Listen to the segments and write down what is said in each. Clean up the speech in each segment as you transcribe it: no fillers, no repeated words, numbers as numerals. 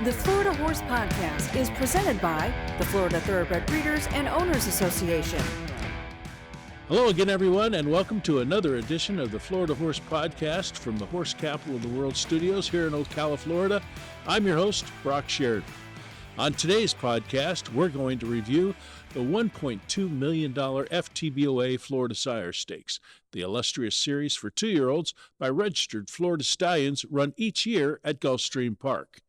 The Florida Horse Podcast is presented by the Florida Thoroughbred Breeders and Owners Association. Hello again, everyone, and welcome to another edition of the Florida Horse Podcast from the Horse Capital of the World Studios here in Ocala, Florida. I'm your host, Brock Sheridan. On today's podcast, we're going to review the $1.2 million FTBOA Florida Sire Stakes, the illustrious series for 2-year-olds by registered Florida stallions run each year at Gulfstream Park.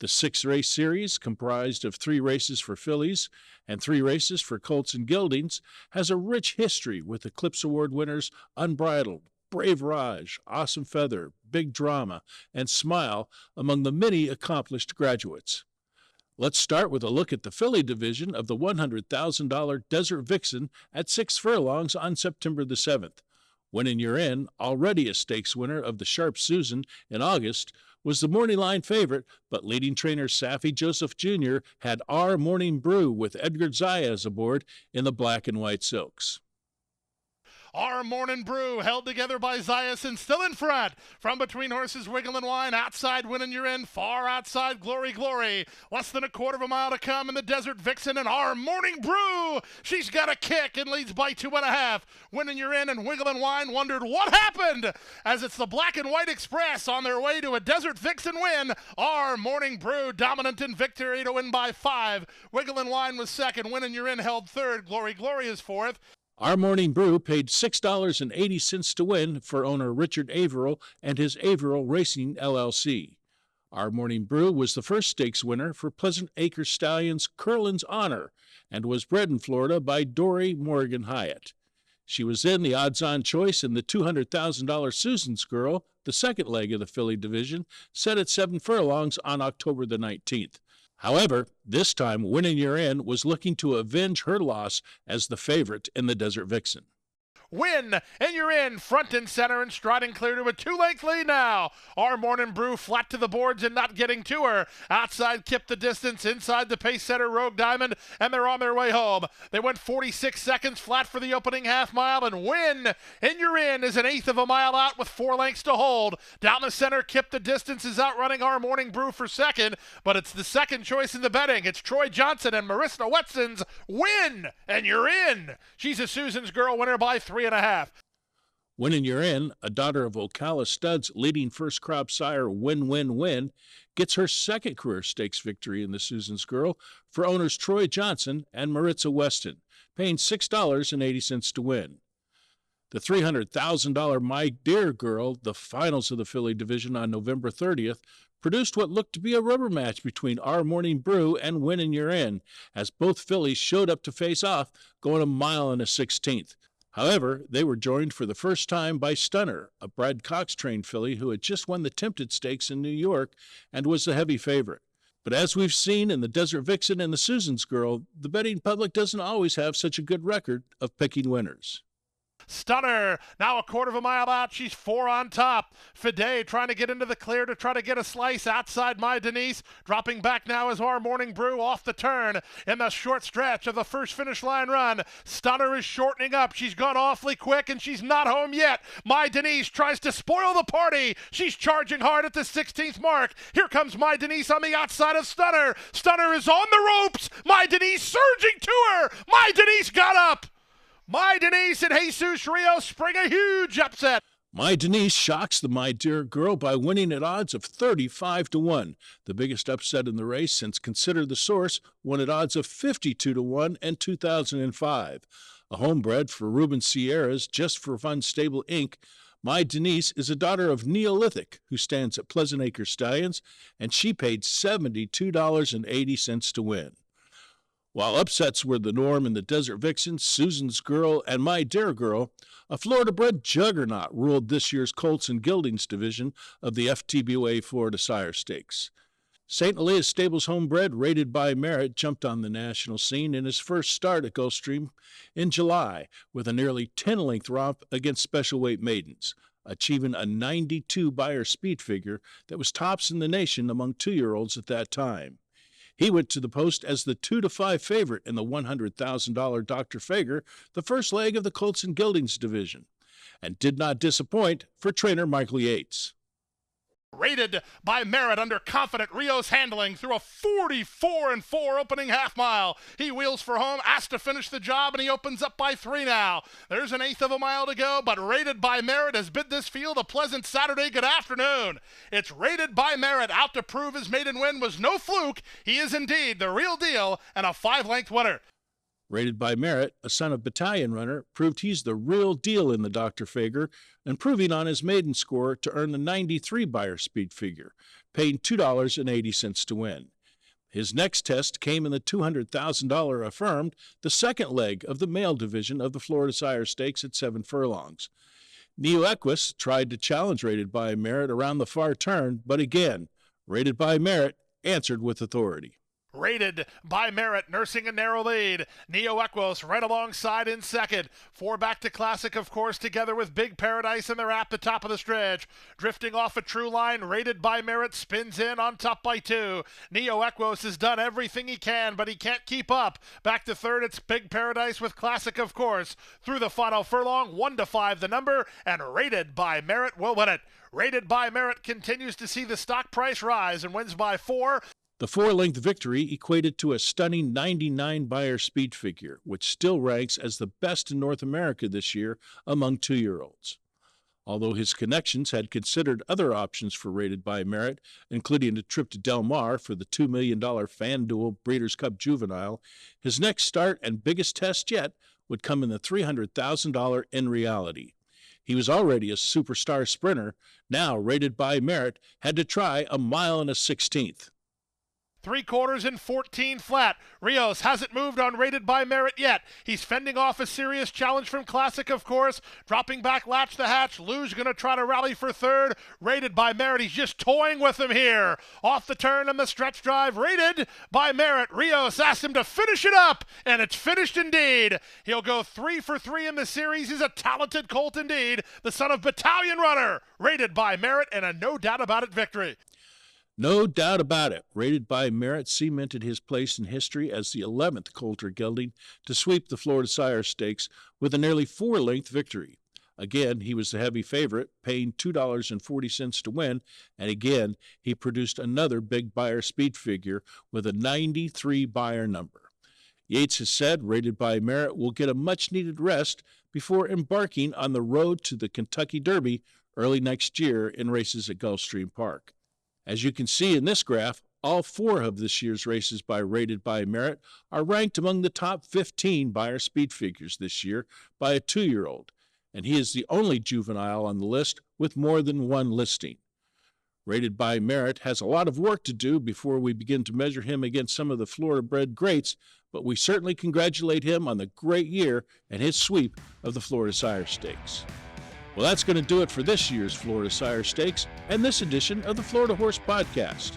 The 6-race series, comprised of 3 races for fillies and 3 races for colts and geldings, has a rich history with Eclipse Award winners Unbridled, Brave Raj, Awesome Feather, Big Drama, and Smile among the many accomplished graduates. Let's start with a look at the filly division of the $100,000 Desert Vixen at 6 furlongs on September the 7th. Winning Your In, already a stakes winner of the Sharp Susan in August, was the morning line favorite, but leading trainer Saffie Joseph Jr. had Our Morning Brew with Edgar Zayas aboard in the black and white silks. Our Morning Brew, held together by Zayas and still in front. From between horses, Wiggle and Wine, outside Winning Your In, far outside Glory Glory. Less than a quarter of a mile to come in the Desert Vixen and Our Morning Brew. She's got a kick and leads by 2.5. Winning Your In and Wiggle and Wine wondered what happened as it's the Black and White Express on their way to a Desert Vixen win. Our Morning Brew dominant in victory to win by 5. Wiggle and Wine was second. Winning Your In held third. Glory Glory is fourth. Our Morning Brew paid $6.80 to win for owner Richard Averill and his Averill Racing LLC. Our Morning Brew was the first stakes winner for Pleasant Acre Stallions Curlin's Honor and was bred in Florida by Dory Morgan Hyatt. She was then the odds-on choice in the $200,000 Susan's Girl, the second leg of the filly division, set at 7 furlongs on October the 19th. However, this time Winning Your In was looking to avenge her loss as the favorite in the Desert Vixen. Win, and you're in, front and center and striding clear to a 2-length lead now. Our Morning Brew flat to the boards and not getting to her. Outside Kip the Distance, inside the pace setter Rogue Diamond, and they're on their way home. They went 46 seconds flat for the opening half mile, and Win, and you're in, is an eighth of a mile out with 4 lengths to hold. Down the center, Kip the Distance is outrunning Our Morning Brew for second, but it's the second choice in the betting. It's Troy Johnson and Marissa Wetson's Win, and you're in. She's a Susan's Girl winner by 3.5. Winning Your In, a daughter of Ocala Stud's leading first crop sire Win, gets her second career stakes victory in the Susan's Girl for owners Troy Johnson and Maritza Weston, paying $6.80 to win. The $300,000 My Dear Girl, the finals of the filly division on November 30th, produced what looked to be a rubber match between Our Morning Brew and Winning Your In, as both fillies showed up to face off, going 1 mile and 1/16. However, they were joined for the first time by Stunner, a Brad Cox-trained filly who had just won the Tempted Stakes in New York and was the heavy favorite. But as we've seen in the Desert Vixen and the Susan's Girl, the betting public doesn't always have such a good record of picking winners. Stunner, now a quarter of a mile out. She's 4 on top. Fide trying to get into the clear to try to get a slice outside My Denise. Dropping back now is Our Morning Brew off the turn in the short stretch of the first finish line run. Stunner is shortening up. She's gone awfully quick and she's not home yet. My Denise tries to spoil the party. She's charging hard at the 16th mark. Here comes My Denise on the outside of Stunner. Stunner is on the ropes. My Denise surging to her. My Denise got up. My Denise and Jesus Rio spring a huge upset. My Denise shocks the My Dear Girl by winning at odds of 35-1, the biggest upset in the race since Consider the Source won at odds of 52-1 in 2005. A homebred for Ruben Sierra's Just for Fun Stable Inc., My Denise is a daughter of Neolithic, who stands at Pleasant Acre Stallions, and she paid $72.80 to win. While upsets were the norm in the Desert Vixen, Susan's Girl, and My Dear Girl, a Florida-bred juggernaut ruled this year's Colts and Geldings division of the FTBOA Florida Sire Stakes. St. Elias Stables homebred, rated by merit, jumped on the national scene in his first start at Gulfstream in July with a nearly 10-length romp against special weight maidens, achieving a 92 Beyer speed figure that was tops in the nation among 2-year-olds at that time. He went to the post as the 2-5 favorite in the $100,000 Dr. Fager, the first leg of the Colts and Geldings division, and did not disappoint for trainer Michael Yates. Rated by Merit under confident Rios handling through a 44-4 opening half mile. He wheels for home, asked to finish the job, and he opens up by 3 now. There's an 1/8 of a mile to go, but Rated by Merit has bid this field a pleasant Saturday good afternoon. It's Rated by Merit out to prove his maiden win was no fluke. He is indeed the real deal and a 5-length winner. Rated by Merit, a son of battalion runner, proved he's the real deal in the Dr. Fager, improving on his maiden score to earn the 93 Beyer speed figure, paying $2.80 to win. His next test came in the $200,000 affirmed, the second leg of the male division of the Florida Sire Stakes at 7 furlongs. Neo Equus tried to challenge Rated by Merit around the far turn, but again, Rated by Merit answered with authority. Rated by Merit, nursing a narrow lead. Neo Equus right alongside in second. 4 back to Classic, of course, together with Big Paradise, and they're at the top of the stretch. Drifting off a true line, Rated by Merit spins in on top by 2. Neo Equus has done everything he can, but he can't keep up. Back to third, it's Big Paradise with Classic, of course. Through the final furlong, 1-5 the number, and Rated by Merit will win it. Rated by Merit continues to see the stock price rise and wins by 4. The 4-length victory equated to a stunning 99 Beyer speed figure, which still ranks as the best in North America this year among 2-year-olds. Although his connections had considered other options for Rated by Merit, including a trip to Del Mar for the $2 million FanDuel Breeders' Cup Juvenile, his next start and biggest test yet would come in the $300,000 in reality. He was already a superstar sprinter. Now Rated by Merit had to try a 1.16 miles. 3/4 and 14 flat. Rios hasn't moved on Rated by Merit yet. He's fending off a serious challenge from Classic, of course. Dropping back Latch the Hatch. Lou's going to try to rally for third. Rated by Merit, he's just toying with him here. Off the turn and the stretch drive. Rated by Merit. Rios asked him to finish it up, and it's finished indeed. He'll go 3 for 3 in the series. He's a talented colt indeed. The son of battalion runner. Rated by Merit, and a no doubt about it victory. No doubt about it, Rated by Merit cemented his place in history as the 11th coulter gelding to sweep the Florida Sire Stakes with a nearly 4-length victory. Again, he was the heavy favorite, paying $2.40 to win, and again, he produced another big Beyer speed figure with a 93 Beyer number. Yates has said Rated by Merit will get a much-needed rest before embarking on the road to the Kentucky Derby early next year in races at Gulfstream Park. As you can see in this graph, all 4 of this year's races by Rated by Merit are ranked among the top 15 Beyer speed figures this year by a 2-year-old, and he is the only juvenile on the list with more than 1 listing. Rated by Merit has a lot of work to do before we begin to measure him against some of the Florida-bred greats, but we certainly congratulate him on the great year and his sweep of the Florida Sire Stakes. Well, that's going to do it for this year's Florida Sire Stakes and this edition of the Florida Horse Podcast.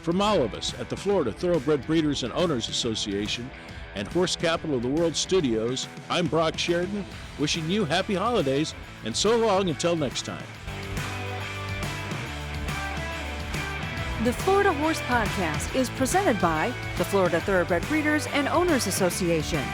From all of us at the Florida Thoroughbred Breeders and Owners Association and Horse Capital of the World Studios, I'm Brock Sheridan, wishing you happy holidays, and so long until next time. The Florida Horse Podcast is presented by the Florida Thoroughbred Breeders and Owners Association.